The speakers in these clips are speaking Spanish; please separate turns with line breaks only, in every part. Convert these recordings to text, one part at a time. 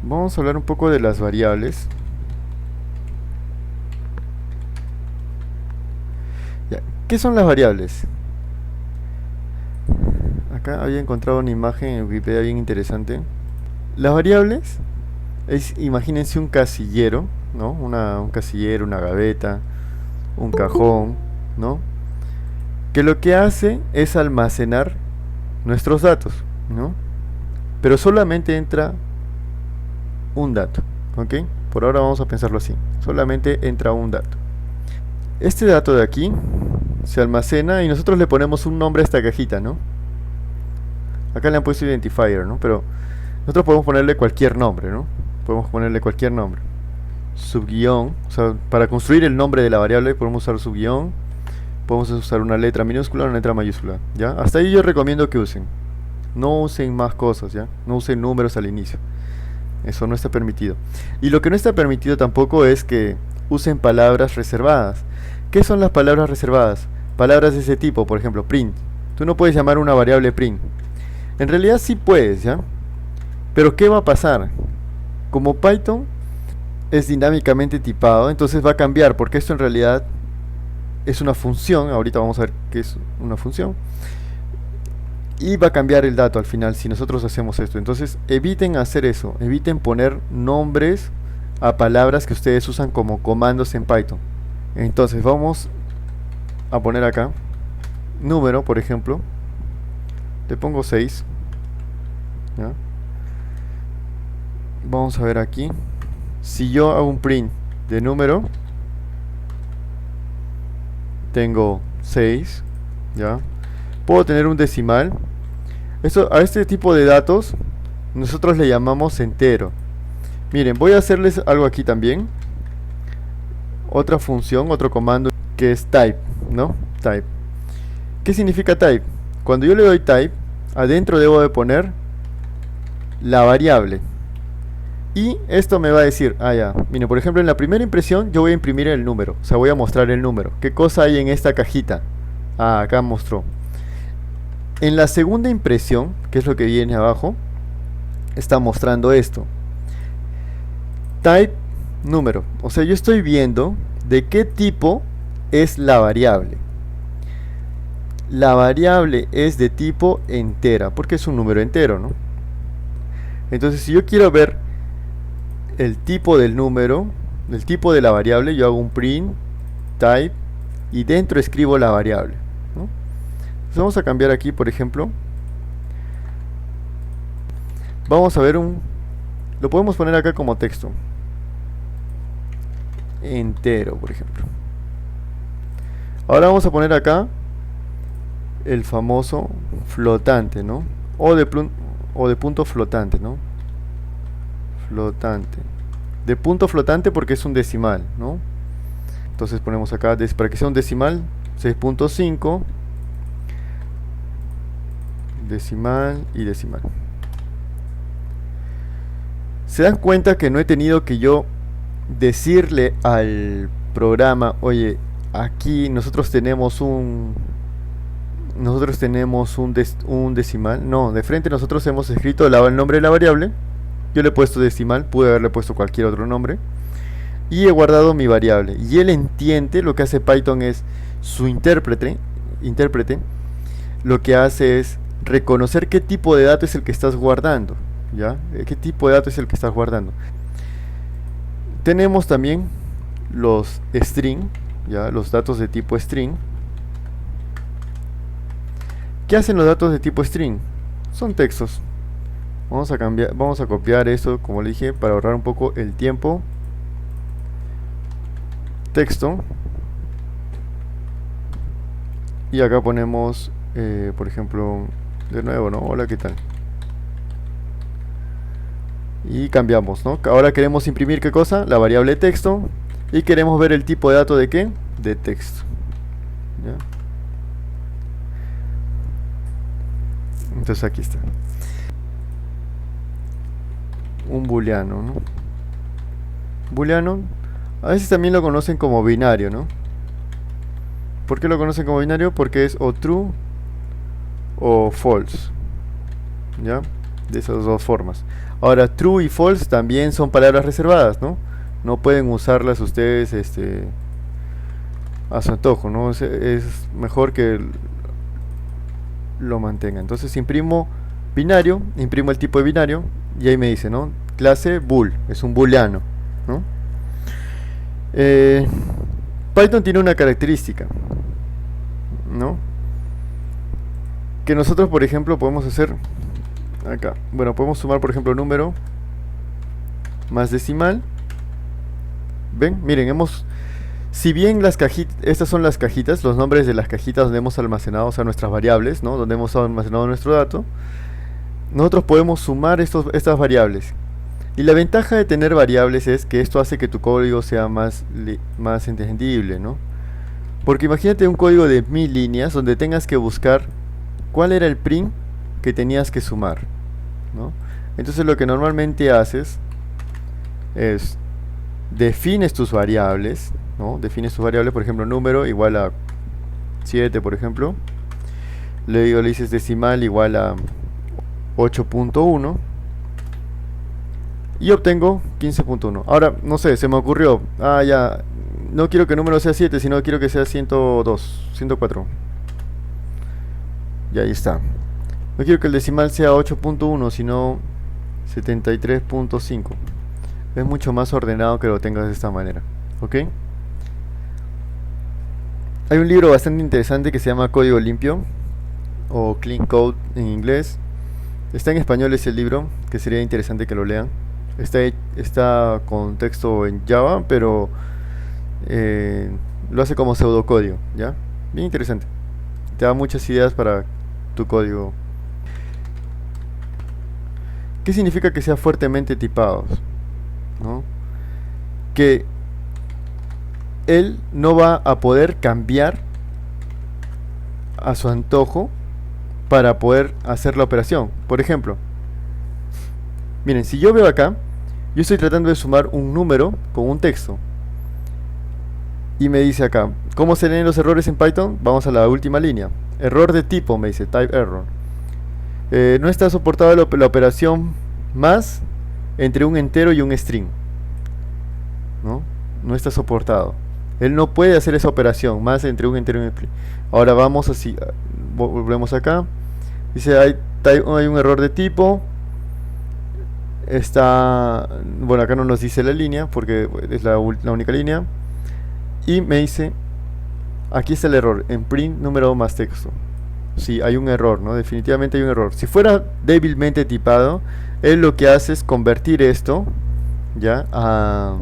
Vamos a hablar un poco de las variables. Ya, ¿qué son las variables? Acá había encontrado una imagen en Wikipedia bien interesante. Las variables es, imagínense un casillero, ¿no? Un casillero, una gaveta, un cajón, ¿no? Que lo que hace es almacenar nuestros datos, ¿no? Pero solamente entra un dato, ¿ok? Por ahora vamos a pensarlo así. Solamente entra un dato. Este dato de aquí se almacena y nosotros le ponemos un nombre a esta cajita, ¿no? Acá le han puesto identifier, ¿no? Pero nosotros podemos ponerle cualquier nombre, ¿no? Podemos ponerle cualquier nombre. Subguión, o sea, para construir el nombre de la variable podemos usar subguión, podemos usar una letra minúscula o una letra mayúscula, ¿ya? Hasta ahí yo recomiendo que usen. No usen más cosas, ¿ya? No usen números al inicio. Eso no está permitido. Y lo que no está permitido tampoco es que usen palabras reservadas. ¿Qué son las palabras reservadas? Palabras de ese tipo, por ejemplo, print. Tú no puedes llamar una variable print. En realidad sí puedes, ¿ya? Pero ¿qué va a pasar? Como Python es dinámicamente tipado, entonces va a cambiar, porque esto en realidad es una función. Ahorita vamos a ver qué es una función. Y va a cambiar el dato al final si nosotros hacemos esto. Entonces eviten hacer eso, eviten poner nombres a palabras que ustedes usan como comandos en Python. Entonces vamos a poner acá número, por ejemplo. Le pongo 6, ¿ya? Vamos a ver aquí. Si yo hago un print de número, tengo 6, ¿ya? Puedo tener un decimal. Esto, a este tipo de datos nosotros le llamamos entero. Miren, voy a hacerles algo aquí también. Otra función, otro comando que es type, ¿no? Type. ¿Qué significa type? Cuando yo le doy type, adentro debo de poner la variable. Y esto me va a decir, ya, miren, por ejemplo, en la primera impresión yo voy a imprimir el número, o sea, voy a mostrar el número. ¿Qué cosa hay en esta cajita? Acá mostró. En la segunda impresión, que es lo que viene abajo, está mostrando esto. Type número. O sea, yo estoy viendo de qué tipo es la variable. La variable es de tipo entera, porque es un número entero, ¿no? Entonces, si yo quiero ver el tipo del número, el tipo de la variable, yo hago un print type y dentro escribo la variable, ¿no? Entonces vamos a cambiar aquí, por ejemplo. Vamos a ver lo podemos poner acá como texto. Entero, por ejemplo. Ahora vamos a poner acá el famoso flotante, ¿no? O de punto flotante, ¿no? Flotante. De punto flotante porque es un decimal, ¿no? Entonces ponemos acá, para que sea un decimal, 6.5, decimal y decimal. ¿Se dan cuenta que no he tenido que yo decirle al programa, oye, aquí nosotros tenemos un decimal? No, de frente nosotros hemos escrito el nombre de la variable. Yo le he puesto decimal, pude haberle puesto cualquier otro nombre. Y he guardado mi variable. Y él entiende, lo que hace Python es su intérprete, lo que hace es reconocer qué tipo de dato es el que estás guardando. ¿Ya? ¿Qué tipo de dato es el que estás guardando? Tenemos también los string, ¿ya? Los datos de tipo string. ¿Qué hacen los datos de tipo string? Son textos. Vamos a copiar eso, como le dije, para ahorrar un poco el tiempo. Texto. Y acá ponemos, por ejemplo, de nuevo, ¿no? Hola, ¿qué tal? Y cambiamos, ¿no? Ahora queremos imprimir ¿qué cosa? La variable texto. Y queremos ver el tipo de dato de ¿qué? De texto. ¿Ya? Entonces aquí está. Un booleano, ¿no? Booleano, a veces también lo conocen como binario, ¿no? ¿Por qué lo conocen como binario? Porque es o true o false, ¿ya? De esas dos formas. Ahora, true y false también son palabras reservadas, ¿no? No pueden usarlas ustedes a su antojo, ¿no? Es mejor que lo mantenga. Entonces imprimo binario, imprimo el tipo de binario y ahí me dice, ¿no? Clase bool, es un booleano, ¿no? Eh, Python tiene una característica, ¿no? Que nosotros, por ejemplo, podemos hacer acá. Bueno, podemos sumar, por ejemplo, número más decimal. ¿Ven? Miren, si bien las cajitas, estas son las cajitas, los nombres de las cajitas donde hemos almacenado, o sea, nuestras variables, ¿no? Donde hemos almacenado nuestro dato, nosotros podemos sumar estas variables. Y la ventaja de tener variables es que esto hace que tu código sea más entendible, ¿no? Porque imagínate un código de 1000 líneas donde tengas que buscar cuál era el print que tenías que sumar, ¿no? Entonces lo que normalmente haces es defines tus variables, ¿no? Defines tus variables, por ejemplo, número igual a 7, por ejemplo. Le dices decimal igual a 8.1 y obtengo 15.1. Ahora, no sé, se me ocurrió, ya, no quiero que el número sea 7, sino quiero que sea 102, 104. Y ahí está. No quiero que el decimal sea 8.1, sino 73.5. Es mucho más ordenado que lo tengas de esta manera, ¿ok? Hay un libro bastante interesante que se llama Código Limpio, o Clean Code en inglés. Está en español ese libro, que sería interesante que lo lean. Está con texto en Java, pero lo hace como pseudocódigo, ¿ya? Bien interesante. Te da muchas ideas para tu código. ¿Qué significa que sea fuertemente tipados? ¿No? Que él no va a poder cambiar a su antojo para poder hacer la operación. Por ejemplo, miren, si yo veo acá, yo estoy tratando de sumar un número con un texto. Y me dice acá, ¿cómo se leen los errores en Python? Vamos a la última línea. Error de tipo, me dice, type error. No está soportada la operación más entre un entero y un string. No está soportado. Él no puede hacer esa operación más entre un entero y un string. Ahora vamos así, volvemos acá. Dice, hay un error de tipo. Bueno, acá no nos dice la línea porque es la única línea. Y me dice, aquí está el error, en print número más texto. Sí, hay un error, ¿no? Definitivamente hay un error. Si fuera débilmente tipado, él lo que hace es convertir esto ya a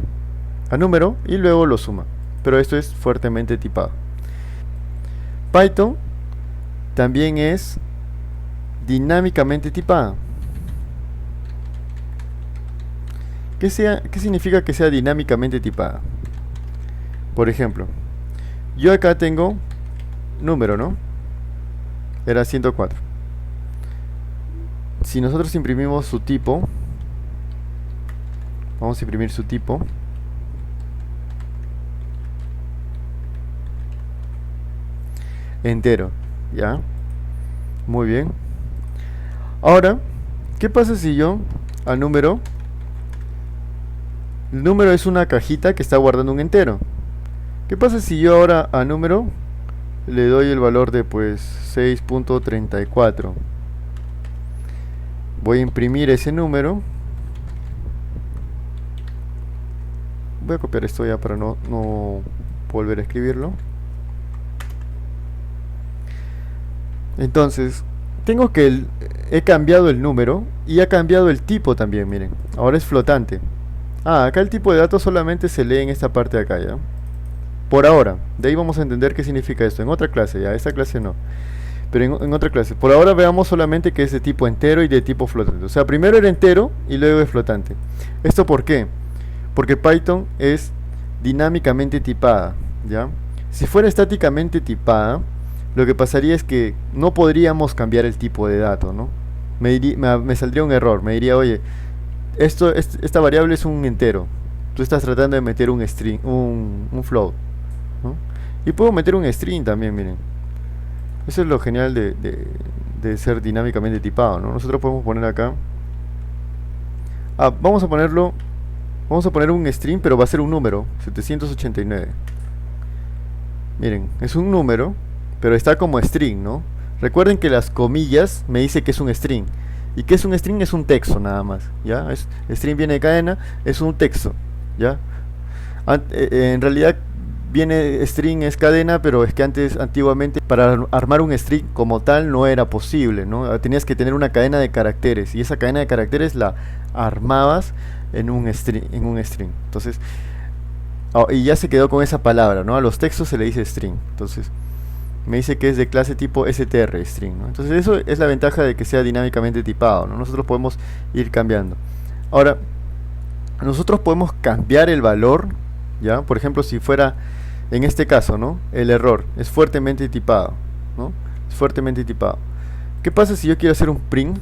número y luego lo suma. Pero esto es fuertemente tipado. Python también es dinámicamente tipada. ¿Qué significa que sea dinámicamente tipada? Por ejemplo, yo acá tengo número, ¿no? Era 104. Si nosotros imprimimos su tipo, vamos a imprimir su tipo. Entero, ¿ya? Muy bien. Ahora, ¿qué pasa si yo al número? El número es una cajita que está guardando un entero. ¿Qué pasa si yo ahora a número le doy el valor de pues 6.34? Voy a imprimir ese número. Voy a copiar esto ya para no volver a escribirlo. Entonces, he cambiado el número y ha cambiado el tipo también, miren. Ahora es flotante. Acá el tipo de datos solamente se lee en esta parte de acá, ¿ya? Por ahora. De ahí vamos a entender qué significa esto. En otra clase, ya. Esta clase no. Pero en otra clase. Por ahora veamos solamente que es de tipo entero y de tipo flotante. O sea, primero era entero y luego es flotante. ¿Esto por qué? Porque Python es dinámicamente tipada, ¿ya? Si fuera estáticamente tipada, lo que pasaría es que no podríamos cambiar el tipo de dato, ¿no? Me saldría un error. Me diría, oye, esta variable es un entero. Tú estás tratando de meter un string, un float, ¿no? Y puedo meter un string también, miren. Eso es lo genial de ser dinámicamente tipado, ¿no? Nosotros podemos poner acá Vamos a ponerlo, vamos a poner un string, pero va a ser un número, 789. Miren, es un número, pero está como string, ¿no? Recuerden que las comillas me dice que es un string. ¿Y qué es un string? Es un texto nada más, ¿ya? String viene de cadena, es un texto, ¿ya? En realidad viene string es cadena, pero es que antiguamente, para armar un string como tal no era posible, ¿no? Tenías que tener una cadena de caracteres, y esa cadena de caracteres la armabas en un string. Entonces, y ya se quedó con esa palabra, ¿no? A los textos se le dice string. Entonces, me dice que es de clase tipo str string, ¿no? Entonces eso es la ventaja de que sea dinámicamente tipado, ¿no? Nosotros podemos ir cambiando. Ahora, nosotros podemos cambiar el valor, ¿ya? Por ejemplo, si fuera, en este caso, ¿no? El error es fuertemente tipado, ¿no? Es fuertemente tipado. ¿Qué pasa si yo quiero hacer un print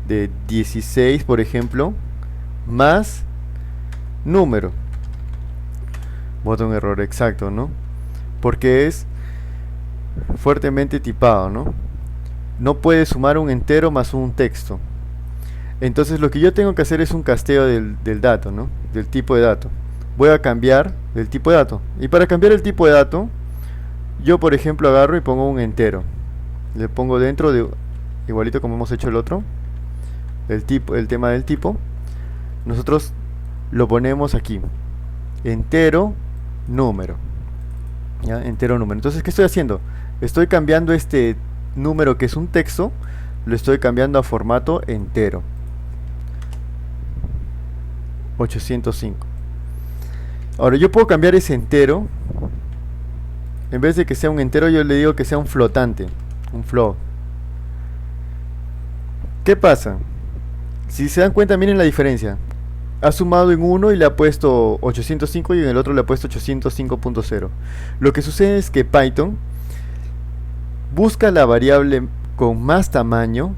de 16, por ejemplo, más número? Bota un error exacto, ¿no? Porque es fuertemente tipado, ¿no? No puede sumar un entero más un texto. Entonces lo que yo tengo que hacer es un casteo del dato, ¿no? Del tipo de dato. Voy a cambiar el tipo de dato. Y para cambiar el tipo de dato, yo por ejemplo agarro y pongo un entero. Le pongo dentro de, igualito como hemos hecho el otro, el tema del tipo. Nosotros lo ponemos aquí. Entero, número. ¿Ya? Entero, número. Entonces, ¿qué estoy haciendo? Estoy cambiando este número que es un texto, lo estoy cambiando a formato entero. 805. Ahora yo puedo cambiar ese entero. En vez de que sea un entero, yo le digo que sea un flotante, un float. ¿Qué pasa? Si se dan cuenta, miren la diferencia. Ha sumado en uno y le ha puesto 805 y en el otro le ha puesto 805.0. Lo que sucede es que Python busca la variable con más tamaño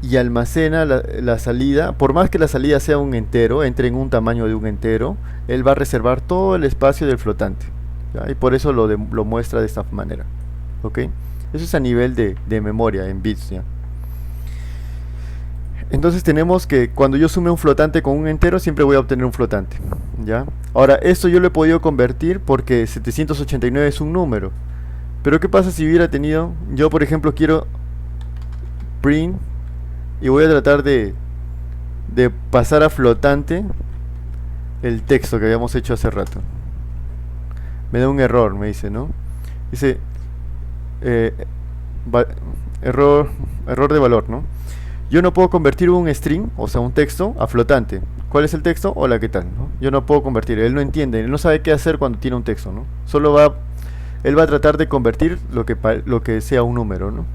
y almacena la salida. Por más que la salida sea un entero, entre en un tamaño de un entero, él va a reservar todo el espacio del flotante, ¿ya? Y por eso lo muestra de esta manera, ¿ok? Eso es a nivel de memoria en bits, ¿ya? Entonces tenemos que cuando yo sume un flotante con un entero, siempre voy a obtener un flotante, ¿ya? Ahora, esto yo lo he podido convertir porque 789 es un número. Pero ¿qué pasa si hubiera tenido, yo por ejemplo quiero print y voy a tratar de pasar a flotante el texto que habíamos hecho hace rato? Me da un error, me dice, ¿no? Dice error de valor, ¿no? Yo no puedo convertir un string, o sea un texto, a flotante. ¿Cuál es el texto? Hola, ¿qué tal? ¿No? Yo no puedo convertir, él no entiende, él no sabe qué hacer cuando tiene un texto, ¿no? Él va a tratar de convertir lo que sea un número, ¿no?